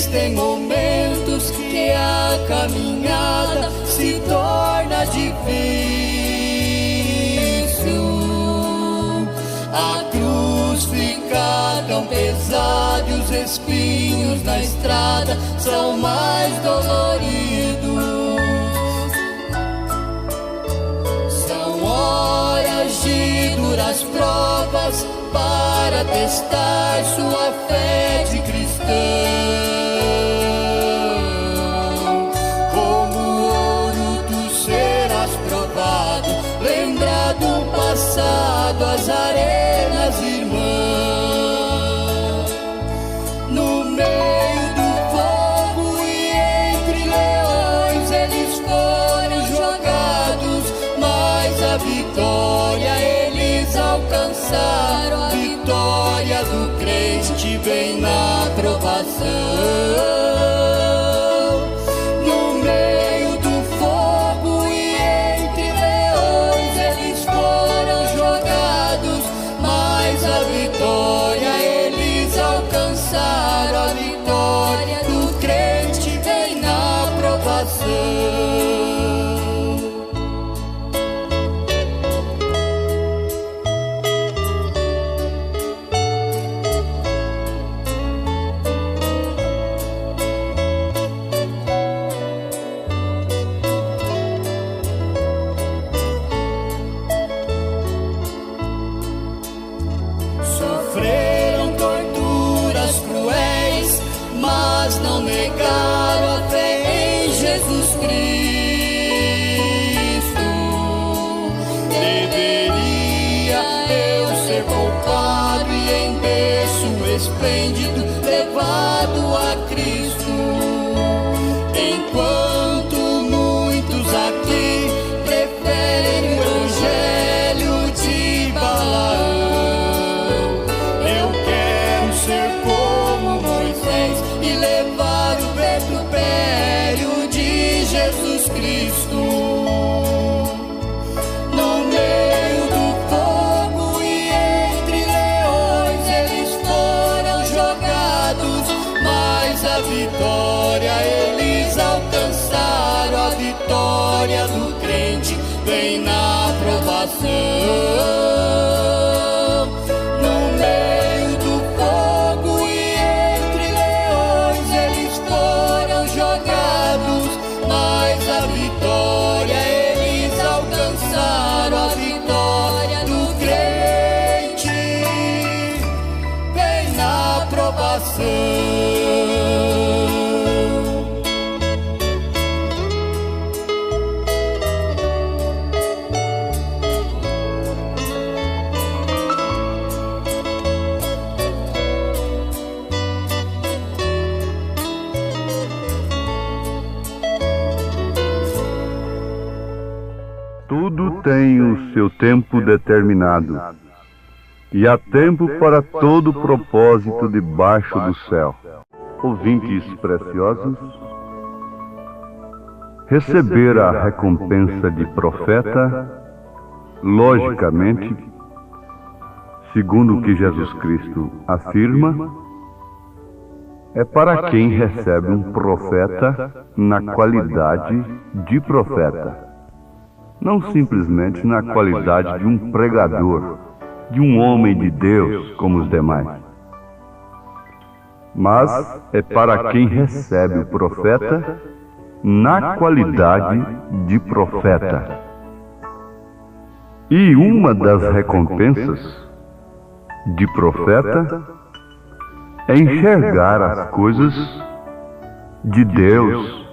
Existem momentos que a caminhada se torna difícil. A cruz fica tão pesada e os espinhos na estrada são mais doloridos. São horas de duras provas para testar sua fé de cristão. Como ouro tu serás provado, lembra do passado, as arenas irmãs. No meio do fogo e entre leões eles foram jogados, mas a vitória eles alcançaram. A vitória do crente vem na provação. No meio do fogo e entre leões eles foram jogados, mas a vitória eles alcançaram. A vitória do crente vem na provação. Sofreram torturas cruéis, mas não negaram a fé em Jesus Cristo. Deveria eu ser poupado e em berço esplêndido levado a Cristo. Enquanto muitos aqui preferem o evangelho de Balaão, ser como Moisés e levar o vitupério de Jesus Cristo. No meio do fogo e entre leões eles foram jogados, mas a vitória eles alcançaram. A vitória do crente vem na provação. Tudo tem o seu tempo determinado, e há tempo para todo propósito debaixo do céu. Ouvintes preciosos, receber a recompensa de profeta, logicamente, segundo o que Jesus Cristo afirma, é para quem recebe um profeta na qualidade de profeta. Não simplesmente na qualidade de um pregador, de um homem de Deus como os demais, mas é para quem recebe o profeta na qualidade de profeta. E uma das recompensas de profeta é enxergar as coisas de Deus,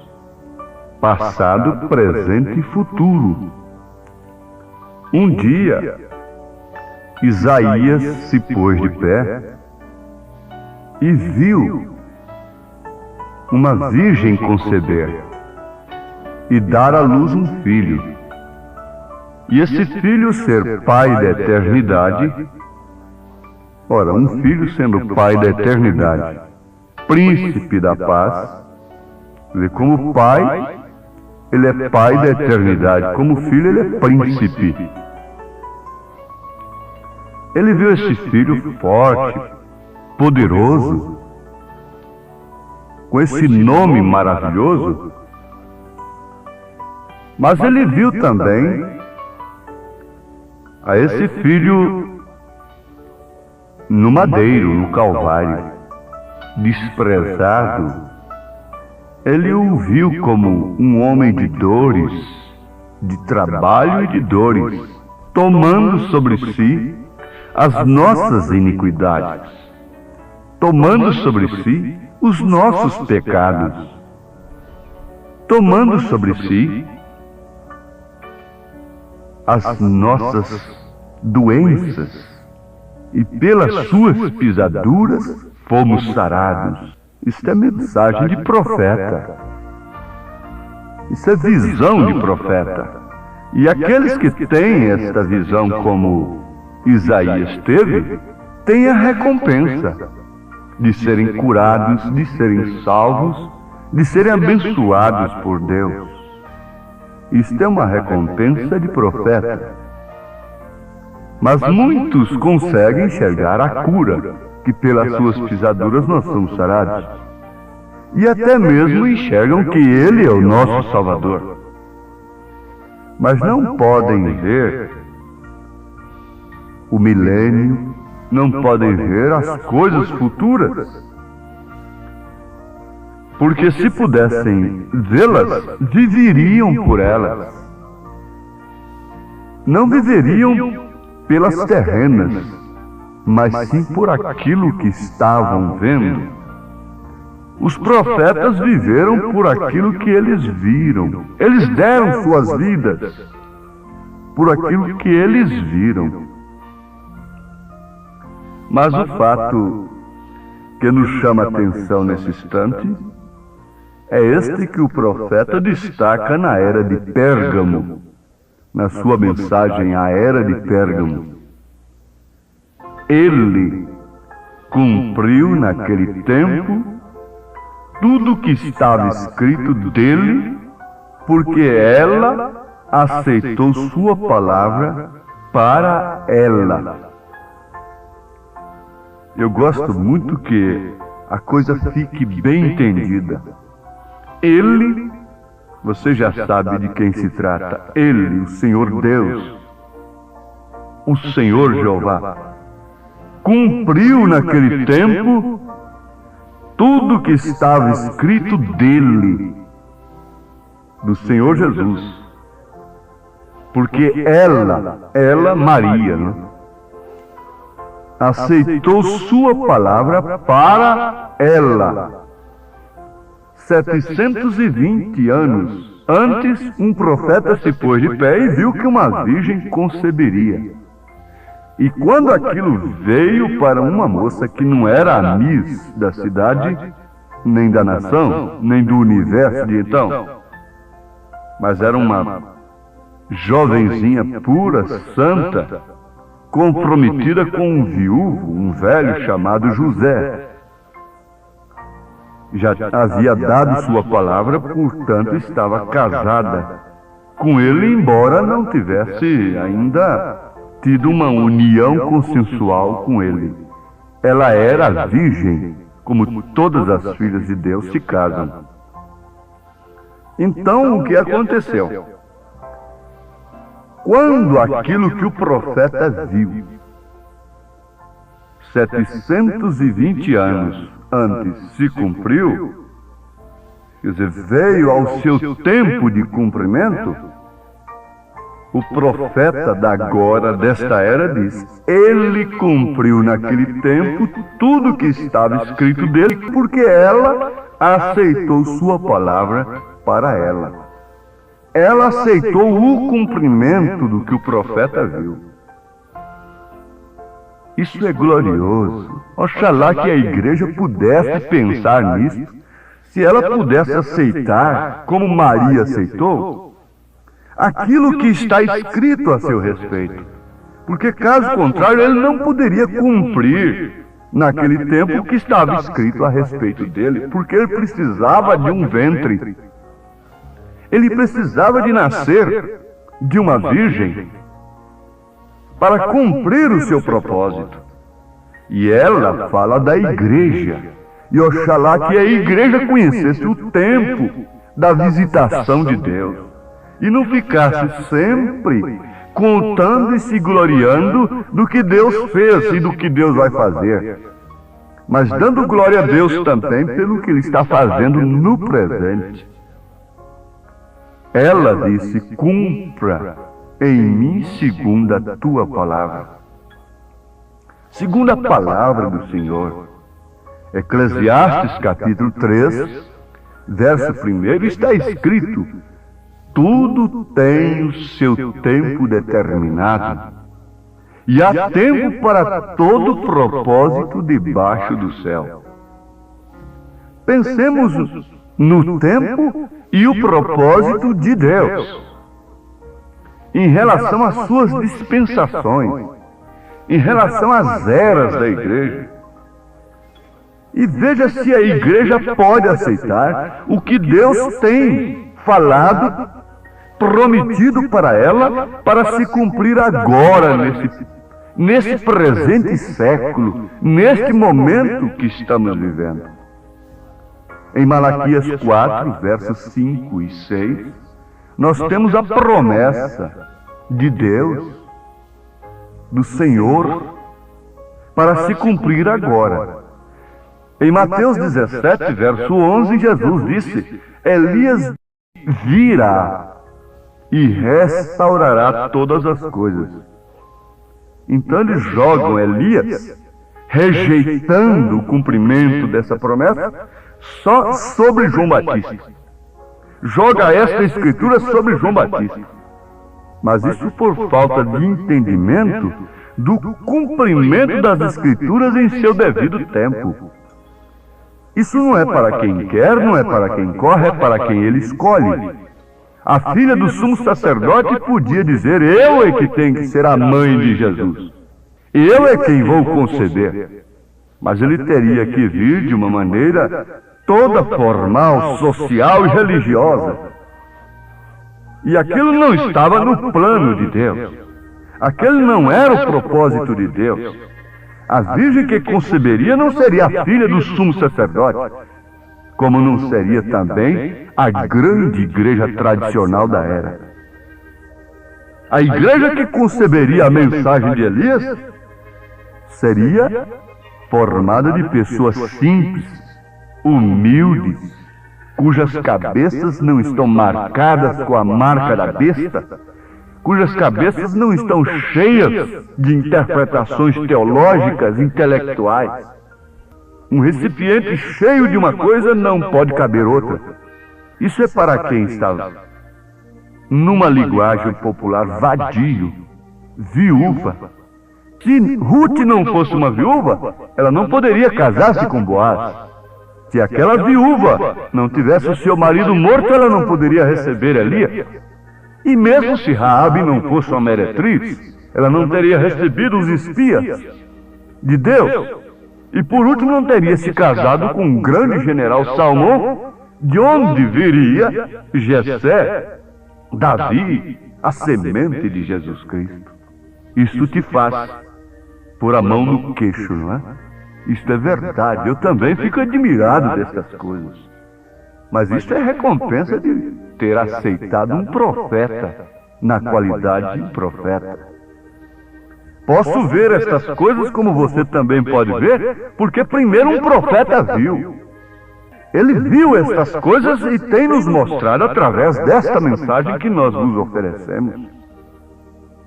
passado, presente e futuro. Um dia, Isaías se pôs de pé e viu uma virgem conceber e dar à luz um filho. E esse filho ser pai da eternidade. Ora, um filho sendo pai da eternidade, príncipe da paz, vê como pai, ele é pai da eternidade, como filho ele é príncipe. Ele viu esse filho forte, poderoso, com esse nome maravilhoso, mas ele viu também a esse filho no madeiro, no Calvário, desprezado. Ele o viu como um homem de dores, de trabalho e de dores, tomando sobre si as nossas iniquidades, tomando sobre si os nossos pecados, tomando sobre si as nossas doenças, e pelas suas pisaduras fomos sarados. Isso é mensagem de profeta. Isso é visão de profeta. E aqueles que têm esta visão como Isaías teve, têm a recompensa de serem curados, de serem salvos, de serem abençoados por Deus. Isto é uma recompensa de profeta. Mas muitos conseguem enxergar a cura, que pelas suas pisaduras nós somos sarados. E até mesmo enxergam que Ele é o nosso Salvador. Mas não podem ver o milênio, não podem ver as coisas futuras. Porque se pudessem vê-las, viveriam por elas. Não viveriam pelas terrenas, mas sim por aquilo que estavam vendo. Os profetas viveram por aquilo que eles viram. Eles deram suas vidas por aquilo que eles viram. Mas o fato que nos chama a atenção nesse instante é este que o profeta destaca na era de Pérgamo, na sua mensagem à era de Pérgamo. Ele cumpriu naquele tempo tudo que estava escrito dele, porque ela aceitou sua palavra para ela. Eu gosto muito que a coisa fique bem entendida. Ele, você já sabe de quem se trata. Ele, o Senhor Deus, o Senhor Jeová, cumpriu naquele tempo tudo que estava escrito dele, do Senhor Jesus. Porque ela, Maria, né, aceitou sua palavra para ela. 720 anos antes, um profeta se pôs de pé e viu que uma virgem conceberia. E quando aquilo veio para uma moça que não era a Miss da cidade, nem da nação, nem do universo de então, mas era uma jovenzinha pura, santa, comprometida com um viúvo, um velho chamado José. Já havia dado sua palavra, portanto estava casada com ele, embora não tivesse ainda tido uma união consensual com ele. Ela era virgem, como todas as filhas de Deus se casam. Então o que aconteceu? Quando aquilo que o profeta viu, 720 anos antes se cumpriu, quer dizer, veio ao seu tempo de cumprimento, o profeta da agora, desta era, diz: ele cumpriu naquele tempo tudo que estava escrito dele, porque ela aceitou sua palavra para ela. Ela aceitou o cumprimento do que o profeta viu. Isso é glorioso. Oxalá que a igreja pudesse pensar nisso, se ela pudesse aceitar, como Maria aceitou, aquilo que está escrito a seu respeito. Porque, caso contrário, ele não poderia cumprir naquele tempo o que estava escrito a respeito dele, porque ele precisava de um ventre. Ele precisava de nascer de uma virgem para cumprir o seu propósito. E ela fala da igreja. E oxalá que a igreja conhecesse o tempo da visitação de Deus e não ficasse sempre contando e se gloriando do que Deus fez e do que Deus vai fazer, mas dando glória a Deus também pelo que Ele está fazendo no presente. Ela disse: cumpra em mim segundo a tua palavra. Segundo a palavra do Senhor. Eclesiastes capítulo 3, verso 1, está escrito: tudo tem o seu tempo determinado, e há tempo para todo propósito debaixo do céu. Pensemos no tempo e o propósito de Deus, em relação às suas dispensações, em relação às eras da igreja. E veja se a igreja pode aceitar o que Deus tem falado, prometido para ela, para se cumprir agora, nesse presente século, neste momento que estamos vivendo. Em Malaquias 4, versos 5 e 6, nós temos a promessa de Deus, do Senhor, para se cumprir agora. Em Mateus 17, verso 11, Jesus disse: Elias virá e restaurará todas as coisas. Então eles jogam Elias, rejeitando o cumprimento dessa promessa, só sobre João Batista. Joga esta escritura sobre João Batista. Mas isso por falta de entendimento do cumprimento das escrituras em seu devido tempo. Isso não é para quem quer, não é para quem corre, é para quem ele escolhe. A filha do sumo sacerdote podia dizer: eu é que tenho que ser a mãe de Jesus. Eu é quem vou conceber. Mas ele teria que vir de uma maneira toda formal, social e religiosa. E aquilo não estava no plano de Deus. Aquele não era o propósito de Deus. A virgem que conceberia não seria a filha do sumo sacerdote, como não seria também a grande igreja tradicional da era. A igreja que conceberia a mensagem de Elias seria formada de pessoas simples, humildes, cujas cabeças não estão marcadas com a marca da besta, cujas cabeças não estão cheias de interpretações teológicas, intelectuais. Um recipiente cheio de uma coisa não pode caber outra. Isso é para quem está, numa linguagem popular, vadio, viúva. Se Ruth não fosse uma viúva, ela não poderia casar-se com Boaz. Se aquela viúva não tivesse o seu marido morto, ela não poderia receber Elias. E mesmo se Raabe não fosse uma meretriz, ela não teria recebido os espias de Deus. E por último não teria se casado com um grande general Salmão, de onde viria Jessé, Davi, a semente de Jesus Cristo. Isto te faz pôr a mão no queixo, não é? Isto é verdade. Eu também fico admirado destas coisas. Mas isto é recompensa de ter aceitado um profeta na qualidade de profeta. Posso ver estas coisas como você também pode ver, porque primeiro um profeta viu. Ele viu estas coisas e tem nos mostrado através desta mensagem que nós nos oferecemos.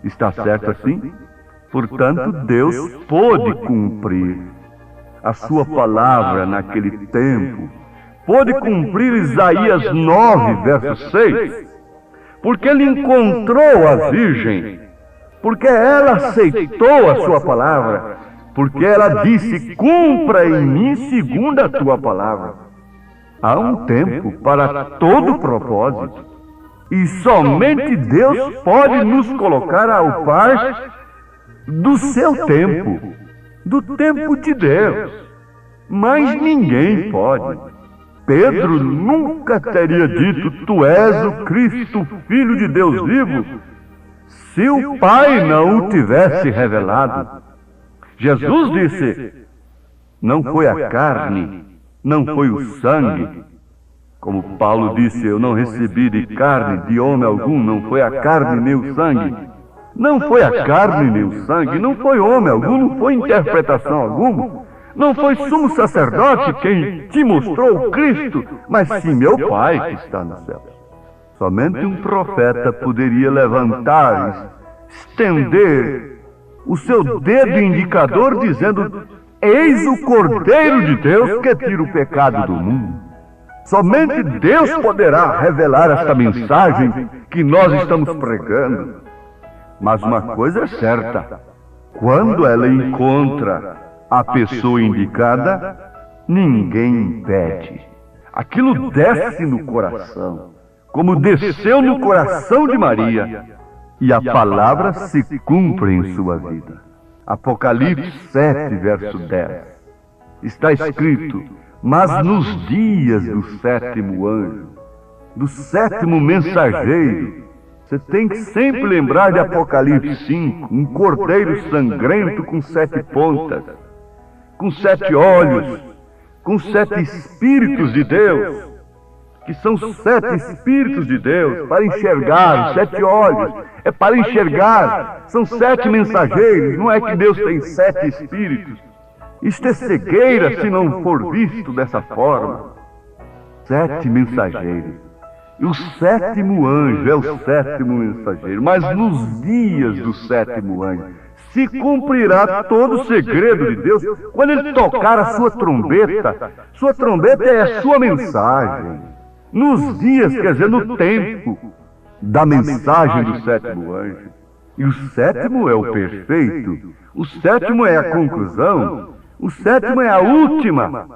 Está certo assim? Portanto, Deus pôde cumprir a sua palavra naquele tempo. Pôde cumprir Isaías 9, verso 6, porque ele encontrou a virgem, porque ela aceitou a sua palavra, porque ela disse: cumpra em mim segundo a tua palavra. Há um tempo para todo propósito, e somente Deus pode nos colocar ao par do seu tempo, do tempo de Deus, mas ninguém pode. Pedro nunca teria dito: tu és o Cristo, Filho de Deus vivo, se o Pai não o tivesse revelado. Jesus disse: não foi a carne não foi o sangue. Como Paulo disse, eu não recebi de carne de homem algum, não foi a carne nem o sangue. Não foi a carne nem o sangue, não foi homem algum, não foi interpretação alguma. Não foi sumo sacerdote quem te mostrou o Cristo, mas sim meu Pai que está no céu. Somente um profeta poderia levantar, estender o seu dedo indicador dizendo: eis o Cordeiro de Deus que tira o pecado do mundo. Somente Deus poderá revelar esta mensagem que nós estamos pregando. Mas uma coisa é certa: quando ela encontra a pessoa indicada, ninguém impede. Aquilo desce no coração, como desceu no coração de Maria, e a palavra se cumpre em sua vida. Apocalipse 7, verso 10. Está escrito: mas nos dias do sétimo anjo, do sétimo mensageiro. Você tem que sempre lembrar de Apocalipse 5, um cordeiro sangrento com 7 pontas, com 7 olhos, com 7 Espíritos de Deus, que são 7 Espíritos de Deus, para enxergar, 7 olhos, é para enxergar, são 7 mensageiros, não é que Deus tem 7 Espíritos. Isto é cegueira se não for visto dessa forma. 7 mensageiros. E o sétimo anjo é o sétimo mensageiro. Mas nos dias do sétimo anjo se cumprirá todo o segredo de Deus. Quando ele tocar a sua trombeta é a sua mensagem. Nos dias, quer dizer, no tempo da mensagem do sétimo anjo. E o sétimo é o perfeito. O sétimo é a conclusão. O sétimo é a última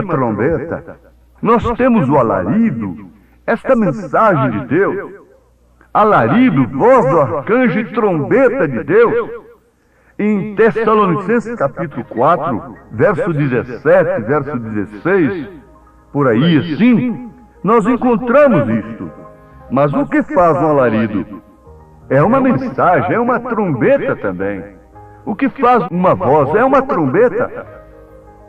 trombeta. Nós temos o alarido, esta mensagem de Deus, alarido, voz do arcanjo e trombeta de Deus. Em Tessalonicenses capítulo 4, verso 17, verso 16, por aí assim, nós encontramos isto. Mas o que faz um alarido? É uma mensagem, é uma trombeta também. O que faz uma voz é uma trombeta.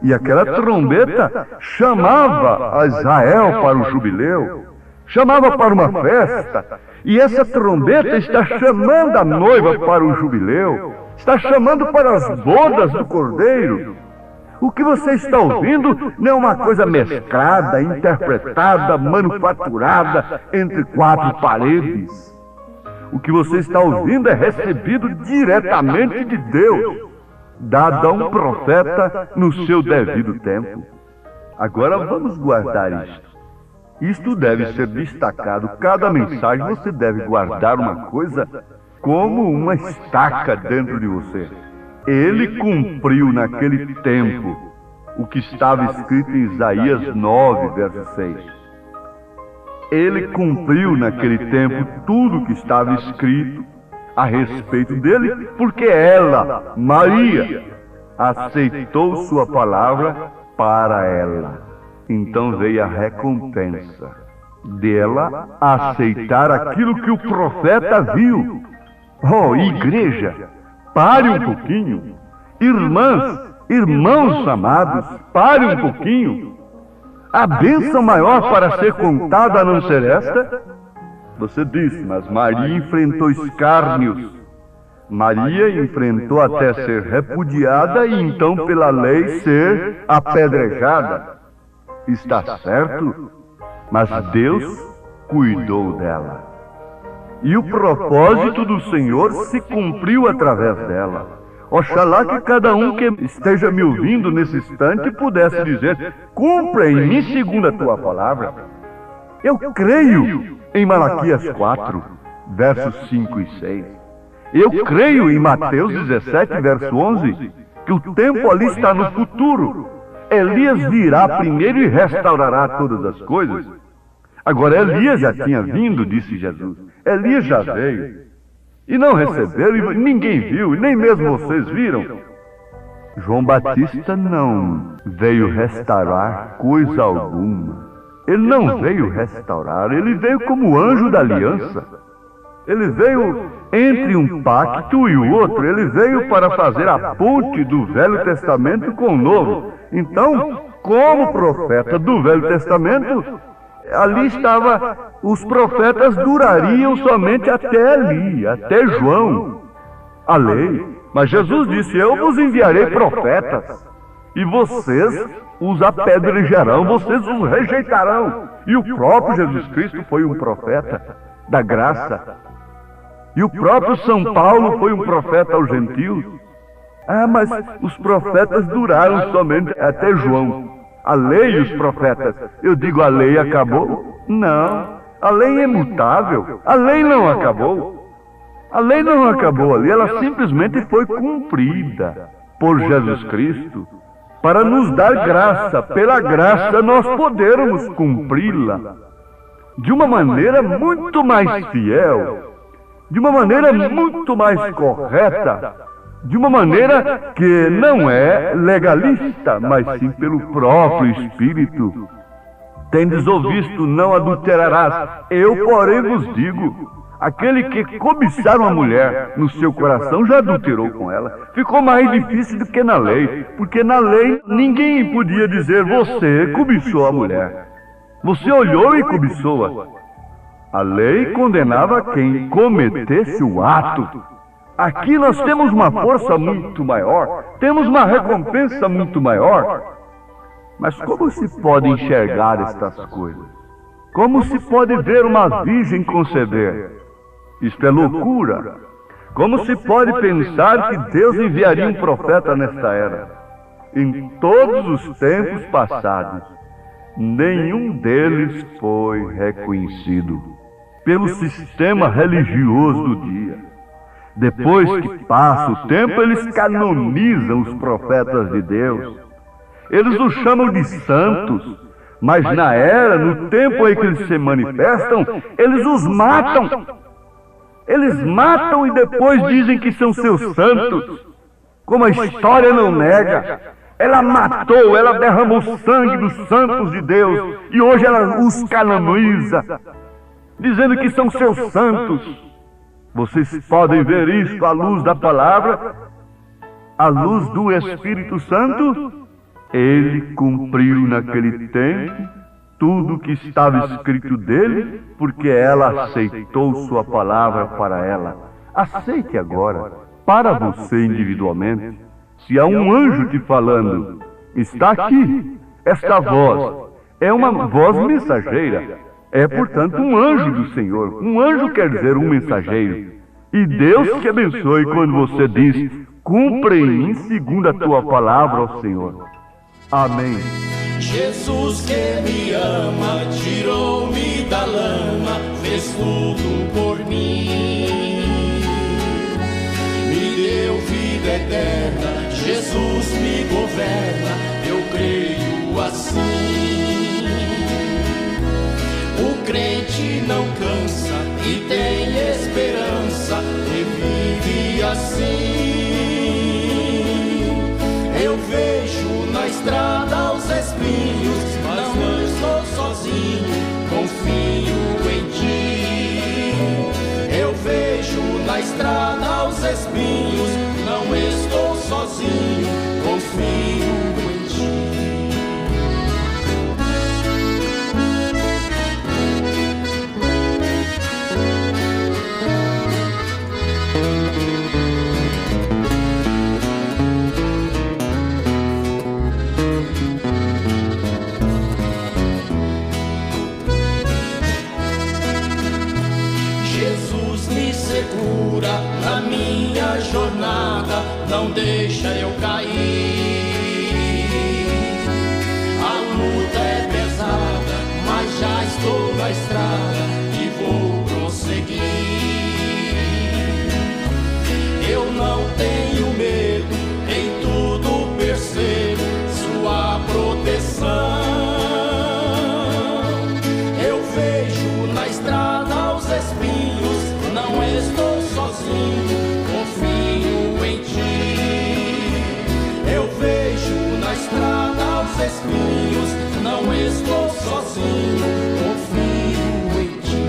E aquela trombeta chamava a Israel para o jubileu, chamava para uma festa. E essa trombeta está chamando a noiva para o jubileu, está chamando para as bodas do Cordeiro. O que você está ouvindo não é uma coisa mesclada, interpretada, manufaturada entre 4 paredes. O que você está ouvindo é recebido diretamente de Deus, dado a um profeta no seu devido tempo. Agora vamos guardar isto. Isto deve ser destacado. Cada mensagem você deve guardar uma coisa como uma estaca dentro de você. Ele cumpriu naquele tempo o que estava escrito em Isaías 9, verso 6. Ele cumpriu naquele tempo tudo o que estava escrito a respeito dele, porque ela, Maria, aceitou sua palavra para ela. Então veio a recompensa dela aceitar aquilo que o profeta viu. Oh, igreja, pare um pouquinho. Irmãs, irmãos amados, pare um pouquinho. A bênção maior para ser contada a não ser esta? Você disse, mas Maria enfrentou escárnios. Maria enfrentou até ser repudiada e então pela lei ser apedrejada. Está certo? Mas Deus cuidou dela. E o propósito do Senhor se cumpriu através dela. Oxalá que cada um que esteja me ouvindo nesse instante pudesse dizer: cumpra em mim segundo a tua palavra. Eu creio em Malaquias 4, versos 5 e 6. Eu creio em Mateus 17, verso 11, que o tempo ali está no futuro. Elias virá primeiro e restaurará todas as coisas. Agora, Elias já tinha vindo, disse Jesus. Elias já veio. E não receberam, e ninguém viu, e nem mesmo vocês viram. João Batista não veio restaurar coisa alguma. Ele não veio restaurar, ele veio como anjo da aliança. Ele veio entre um pacto e o outro. Ele veio para fazer a ponte do Velho Testamento com o Novo. Então, como profeta do Velho Testamento, ali estava, os profetas durariam somente até ali, até João, a lei. Mas Jesus disse: eu vos enviarei profetas, e vocês os apedrejarão, vocês os rejeitarão. E o próprio Jesus Cristo foi um profeta da graça. E o próprio São Paulo foi um profeta aos gentios. Ah, mas os profetas duraram somente até João. A lei e os profetas. Eu digo, a lei acabou? Não. A lei é imutável. A lei não acabou. A lei não acabou ali. Ela simplesmente foi cumprida por Jesus Cristo para nos dar graça. Pela graça nós podermos cumpri-la de uma maneira muito mais fiel, de uma maneira muito mais correta, de uma maneira que não é legalista, mas sim pelo próprio Espírito. Tendes ouvido, não adulterarás. Eu, porém, vos digo, aquele que cobiçar uma mulher no seu coração já adulterou com ela. Ficou mais difícil do que na lei, porque na lei ninguém podia dizer: você cobiçou a mulher, você olhou e cobiçou-a. A lei condenava quem cometesse o ato. Aqui nós temos uma força muito maior, temos uma recompensa muito maior. Mas como se pode enxergar estas coisas? Como se pode ver uma virgem conceber? Isto é loucura. Como se pode pensar que Deus enviaria um profeta nesta era? Em todos os tempos passados, nenhum deles foi reconhecido pelo sistema religioso do dia. Depois que passa o tempo, eles canonizam os profetas de Deus. Eles os chamam de santos, mas na era, no tempo em que eles se manifestam, eles os matam. Eles matam e depois dizem que são seus santos. Como a história não nega, ela matou, ela derramou sangue dos santos de Deus, e hoje ela os canoniza, dizendo que são seus santos. Vocês podem ver isto à luz da palavra, à luz do Espírito Santo. Ele cumpriu naquele tempo tudo o que estava escrito dele, porque ela aceitou sua palavra para ela. Aceite agora, para você individualmente. Se há um anjo te falando, está aqui. Esta voz é uma voz mensageira. É, portanto, um anjo do Senhor. Um anjo quer dizer um mensageiro. E Deus te abençoe quando você diz: cumpre em mim segundo a tua palavra, ó Senhor. Amém. Jesus que me ama, tirou-me da lama, fez tudo por mim. Me deu vida eterna, Jesus me governa, eu creio assim. O crente não cansa e tem esperança e vive assim. Eu vejo na estrada os espinhos, mas não estou sozinho, confio em ti. Eu vejo na estrada os espinhos, não estou sozinho, confio em ti. Na minha jornada, não deixa eu cair. A luta é pesada, mas já estou na estrada e vou prosseguir. Eu não tenho medo, em tudo percebo sua proteção. Eu vejo na estrada os espinhos, não estou sozinho, confio em ti. Eu vejo na estrada os espinhos, não estou sozinho, confio em ti.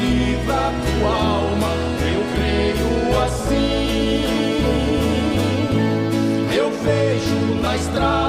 livra a tua alma, eu creio assim. Eu vejo na estrada